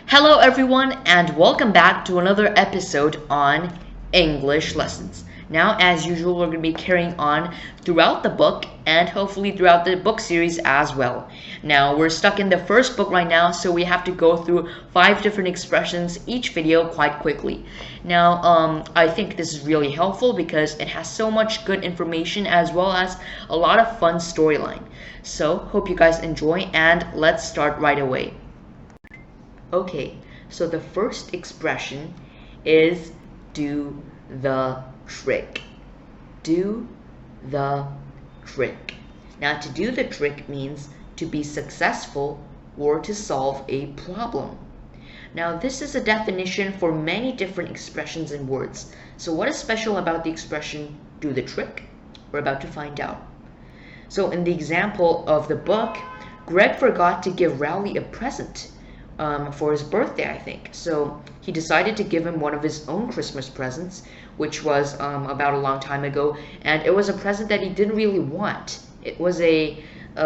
Hello, everyone, and welcome back to another episode on English lessons. Now, as usual, we're going to be carrying on throughout the book and hopefully throughout the book series as well. Now, we're stuck in the first book right now, so we have to go through 5 different expressions each video quite quickly. Now, I think this is really helpful because it has so much good information as well as a lot of fun storyline. So, hope you guys enjoy, and let's start right away. Okay, so the first expression is do the trick. Do the trick. Now, to do the trick means to be successful or to solve a problem. Now, this is a definition for many different expressions and words. So what is special about the expression do the trick? We're about to find out. So in the example of the book, Greg forgot to give Rowley a present. For his birthday, I think. So he decided to give him one of his own Christmas presents, which was about a long time ago, and it was a present that he didn't really want. It was a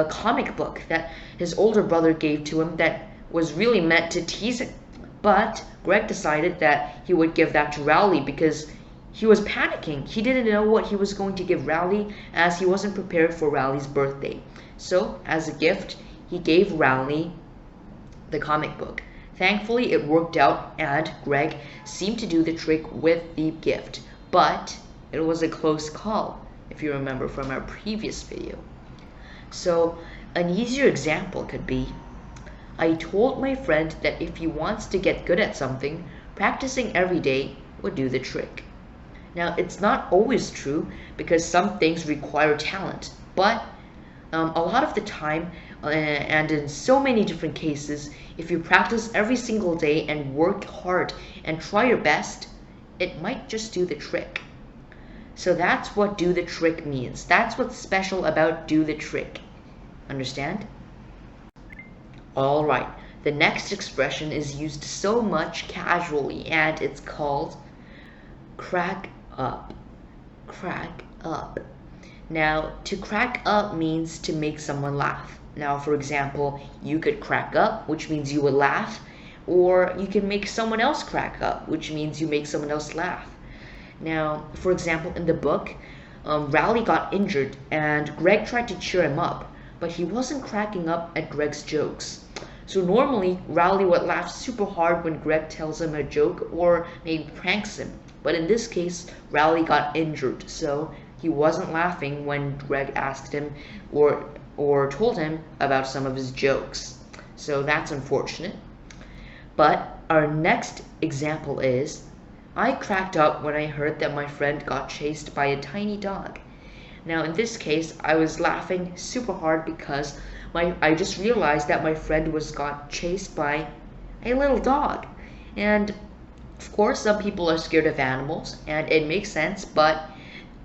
comic book that his older brother gave to him that was really meant to tease him. But Greg decided that he would give that to Rowley because he was panicking. He didn't know what he was going to give Rowley as he wasn't prepared for Rowley's birthday. So, as a gift, he gave Rowley the comic book. Thankfully, it worked out and Greg seemed to do the trick with the gift, but it was a close call, if you remember from our previous video. So, an easier example could be, I told my friend that if he wants to get good at something, practicing every day would do the trick. Now, it's not always true because some things require talent, but a lot of the time, and in so many different cases, if you practice every single day and work hard and try your best, it might just do the trick. So that's what do the trick means. That's what's special about do the trick. Understand? Alright, the next expression is used so much casually and it's called crack up. Crack up. Now, to crack up means to make someone laugh. Now, for example, you could crack up, which means you would laugh, or you can make someone else crack up, which means you make someone else laugh. Now, for example, in the book, Rowley got injured and Greg tried to cheer him up, but he wasn't cracking up at Greg's jokes. So normally, Rowley would laugh super hard when Greg tells him a joke or maybe pranks him. But in this case, Rowley got injured, so he wasn't laughing when Greg asked him or told him about some of his jokes. So that's unfortunate. But our next example is, I cracked up when I heard that my friend got chased by a tiny dog. Now in this case, I was laughing super hard because I just realized that my friend got chased by a little dog. And of course, some people are scared of animals, and it makes sense, but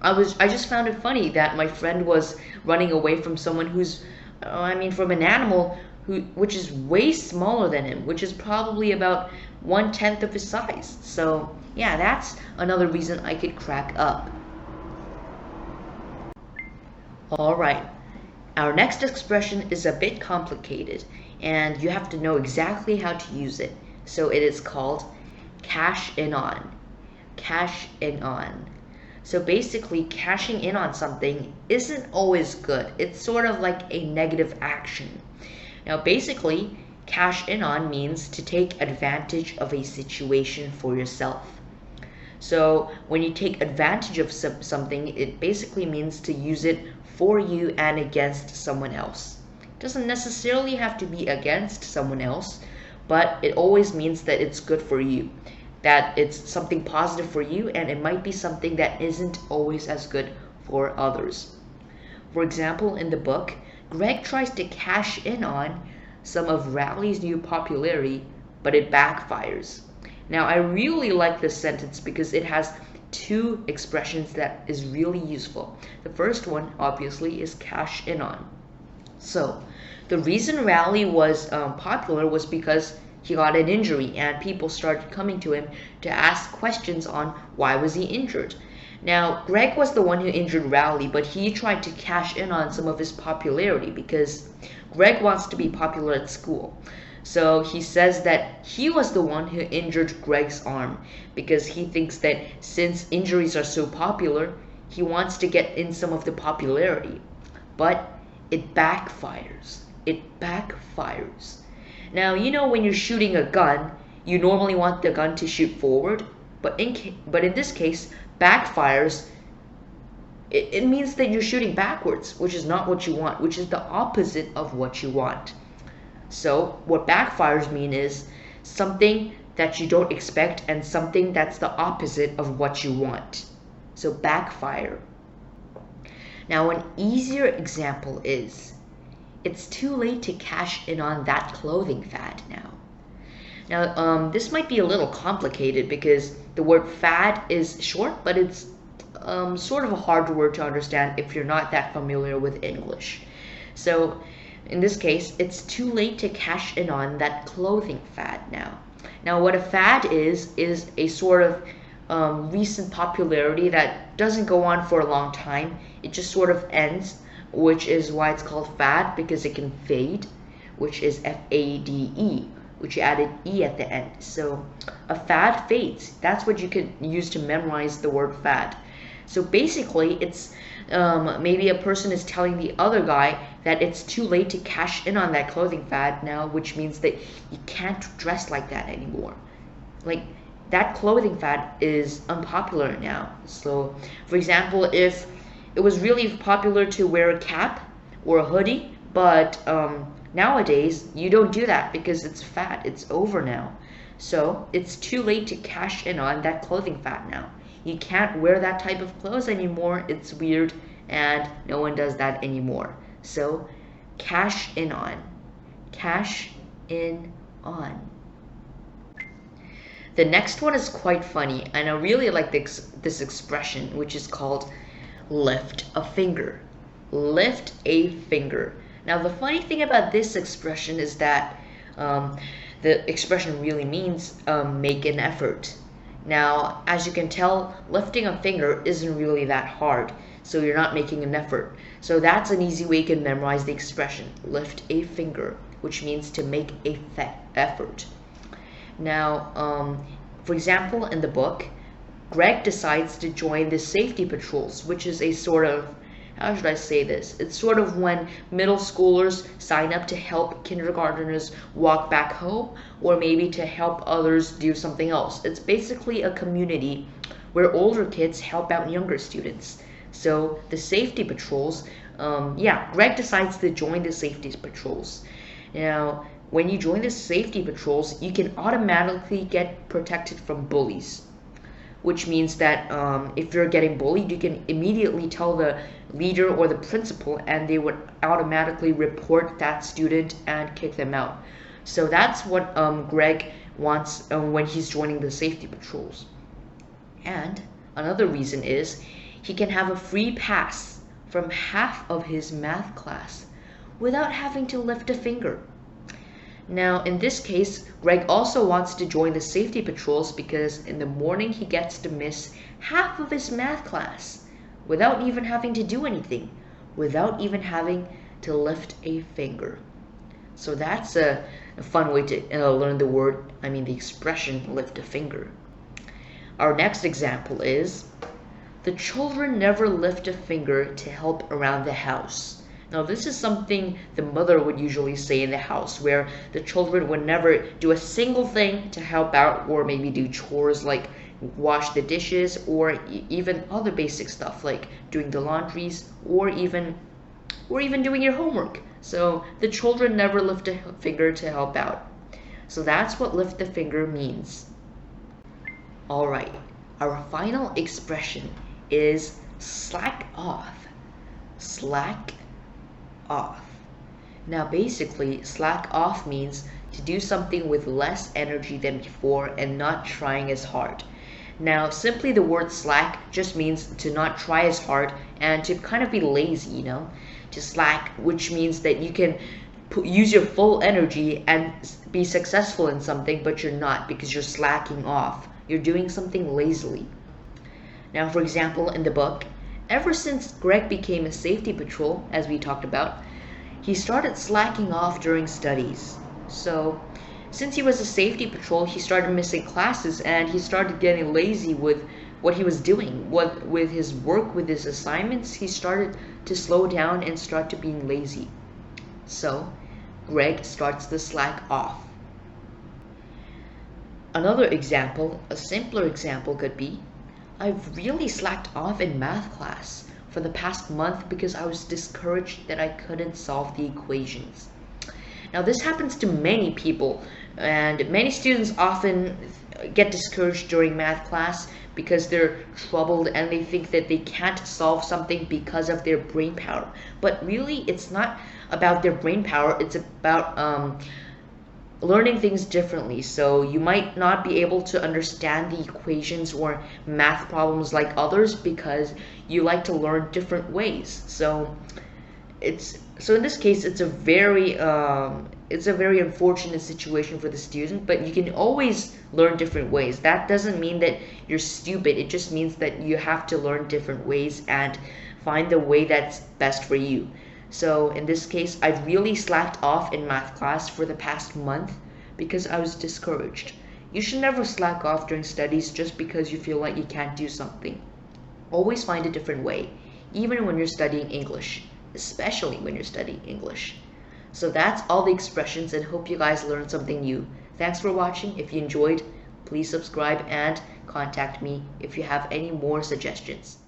I just found it funny that my friend was running away from someone from an animal which is way smaller than him, which is probably about 1/10 of his size. So yeah, that's another reason I could crack up. Alright, our next expression is a bit complicated, and you have to know exactly how to use it. So it is called cash in on. Cash in on. So basically, cashing in on something isn't always good. It's sort of like a negative action. Now basically, cash in on means to take advantage of a situation for yourself. So when you take advantage of something, it basically means to use it for you and against someone else. It doesn't necessarily have to be against someone else, but it always means that it's good for you, that it's something positive for you, and it might be something that isn't always as good for others. For example, in the book, Greg tries to cash in on some of Rowley's new popularity, but it backfires. Now, I really like this sentence because it has 2 expressions that is really useful. The first one, obviously, is cash in on. So, the reason Rowley was popular was because he got an injury and people started coming to him to ask questions on why was he injured. Now, Greg was the one who injured Rowley, but he tried to cash in on some of his popularity because Greg wants to be popular at school. So he says that he was the one who injured Greg's arm because he thinks that since injuries are so popular, he wants to get in some of the popularity. But it backfires. It backfires. Now, you know when you're shooting a gun, you normally want the gun to shoot forward, but in this case, backfires. It means that you're shooting backwards, which is not what you want, which is the opposite of what you want. So what backfires mean is something that you don't expect and something that's the opposite of what you want. So backfire. Now an easier example is, it's too late to cash in on that clothing fad now. Now this might be a little complicated because the word fad is short, but it's sort of a hard word to understand if you're not that familiar with English. So in this case, it's too late to cash in on that clothing fad now. Now what a fad is a sort of recent popularity that doesn't go on for a long time. It just sort of ends, which is why it's called fad, because it can fade, which is F-A-D-E, which you added E at the end. So a fad fades. That's what you could use to memorize the word fad. So basically, it's maybe a person is telling the other guy that it's too late to cash in on that clothing fad now, which means that you can't dress like that anymore. Like, that clothing fad is unpopular now. So, for example, if it was really popular to wear a cap or a hoodie, but nowadays you don't do that because it's fad. It's over now. So, it's too late to cash in on that clothing fad now. You can't wear that type of clothes anymore. It's weird and no one does that anymore. So cash in on. Cash in on. The next one is quite funny and I really like this expression, which is called lift a finger. Lift a finger. Now the funny thing about this expression is that the expression really means make an effort. Now, as you can tell, lifting a finger isn't really that hard, so you're not making an effort. So that's an easy way you can memorize the expression, lift a finger, which means to make a effort. Now, for example, in the book, Greg decides to join the safety patrols, which is a sort of, how should I say this? It's sort of when middle schoolers sign up to help kindergarteners walk back home, or maybe to help others do something else. It's basically a community where older kids help out younger students. So the safety patrols, Greg decides to join the safety patrols. Now, when you join the safety patrols, you can automatically get protected from bullies, which means that if you're getting bullied, you can immediately tell the leader or the principal and they would automatically report that student and kick them out. So that's what Greg wants when he's joining the safety patrols. And another reason is he can have a free pass from half of his math class without having to lift a finger. Now, in this case, Greg also wants to join the safety patrols because in the morning he gets to miss half of his math class without even having to do anything, without even having to lift a finger. So that's a fun way to learn the expression lift a finger. Our next example is, the children never lift a finger to help around the house. Now this is something the mother would usually say in the house, where the children would never do a single thing to help out or maybe do chores like wash the dishes or even other basic stuff like doing the laundries or even doing your homework. So the children never lift a finger to help out. So that's what lift the finger means. Alright, our final expression is slack off. Slack off. Now basically, slack off means to do something with less energy than before and not trying as hard. Now simply the word slack just means to not try as hard and to kind of be lazy, to slack, which means that you can use your full energy and be successful in something, but you're not because you're slacking off. You're doing something lazily. Now, for example, in the book, ever since Greg became a safety patrol, as we talked about, he started slacking off during studies. So, since he was a safety patrol, he started missing classes and he started getting lazy with what he was doing. With his work, with his assignments, he started to slow down and start to being lazy. So, Greg starts to slack off. Another example, a simpler example could be, I've really slacked off in math class for the past month because I was discouraged that I couldn't solve the equations. Now, this happens to many people, and many students often get discouraged during math class because they're troubled and they think that they can't solve something because of their brain power. But really, it's not about their brain power, it's about learning things differently. So you might not be able to understand the equations or math problems like others because you like to learn different ways. So in this case, it's a very unfortunate situation for the student, but you can always learn different ways. That doesn't mean that you're stupid. It just means that you have to learn different ways and find the way that's best for you. So in this case, I really slacked off in math class for the past month because I was discouraged. You should never slack off during studies just because you feel like you can't do something. Always find a different way, even when you're studying English, especially when you're studying English. So that's all the expressions, and hope you guys learned something new. Thanks for watching. If you enjoyed, please subscribe and contact me if you have any more suggestions.